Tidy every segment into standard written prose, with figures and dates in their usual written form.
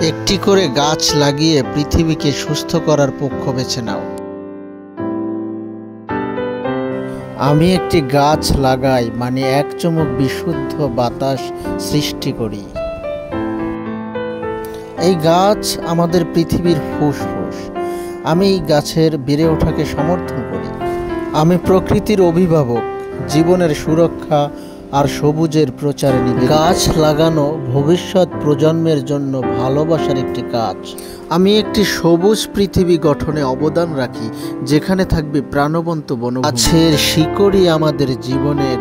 একটি করে গাছ লাগিয়ে পৃথিবীকে সুস্থ করার পক্ষ বেছে নাও। আমি একটি গাছ লাগাই মানে এক চুমুক বিশুদ্ধ বাতাস সৃষ্টি করি। এই গাছ আমাদের পৃথিবীর ফুসফুস। আমি এই গাছের বেড়ে ওঠাকে সমর্থন করি। আমি প্রকৃতির অভিভাবক, জীবনের সুরক্ষা আর সবুজের প্রচারে নিবেদিত। গাছ লাগানো ভবিষ্যৎ প্রজন্মের জন্য ভালোবাসার একটি কাজ। আমি একটি সবুজ পৃথিবী গঠনে অবদান রাখি, যেখানে থাকবে প্রাণবন্ত বনভূমি। গাছের শিকড়ই আমাদের জীবনের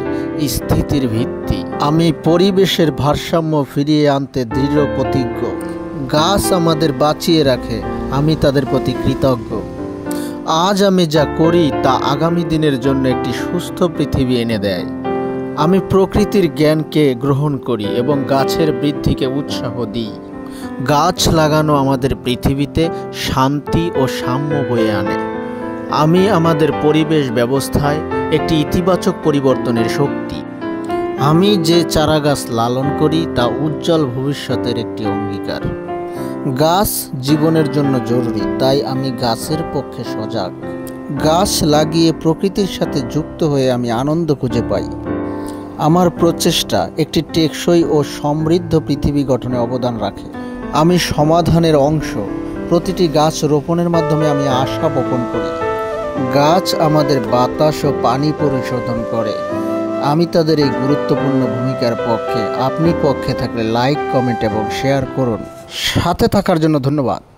স্থিতির ভিত্তি। আমি পরিবেশের ভারসাম্য ফিরিয়ে আনতে দৃঢ় প্রতিজ্ঞ। গাছ আমাদের বাঁচিয়ে রাখে, আমি তাদের প্রতি কৃতজ্ঞ। আজ আমি যা করি তা আগামী দিনের জন্য একটি সুস্থ পৃথিবী এনে দেয়। আমি প্রকৃতির জ্ঞানকে গ্রহণ করি এবং গাছের বৃদ্ধিকে উৎসাহ দিই। গাছ লাগানো আমাদের পৃথিবীতে শান্তি ও সাম্য বয়ে আনে। আমি আমাদের পরিবেশ ব্যবস্থায় একটি ইতিবাচক পরিবর্তনের শক্তি। আমি যে চারাগাছ লালন করি তা উজ্জ্বল ভবিষ্যতের একটি অঙ্গীকার। গাছ জীবনের জন্য জরুরি, তাই আমি গাছের পক্ষে সজাগ। গাছ লাগিয়ে প্রকৃতির সাথে যুক্ত হয়ে আমি আনন্দ খুঁজে পাই। আমার প্রচেষ্টা একটি টেকসই ও সমৃদ্ধ পৃথিবী গঠনে অবদান রাখে। আমি সমাধানের অংশ। প্রতিটি গাছ রোপণের মাধ্যমে আমি আশা বপন করি। গাছ আমাদের বাতাস ও পানি পরিশোধন করে। আমি তাদের এই গুরুত্বপূর্ণ ভূমিকার পক্ষে। আপনি পক্ষে থাকলে লাইক, কমেন্ট এবং শেয়ার করুন। সাথে থাকার জন্য ধন্যবাদ।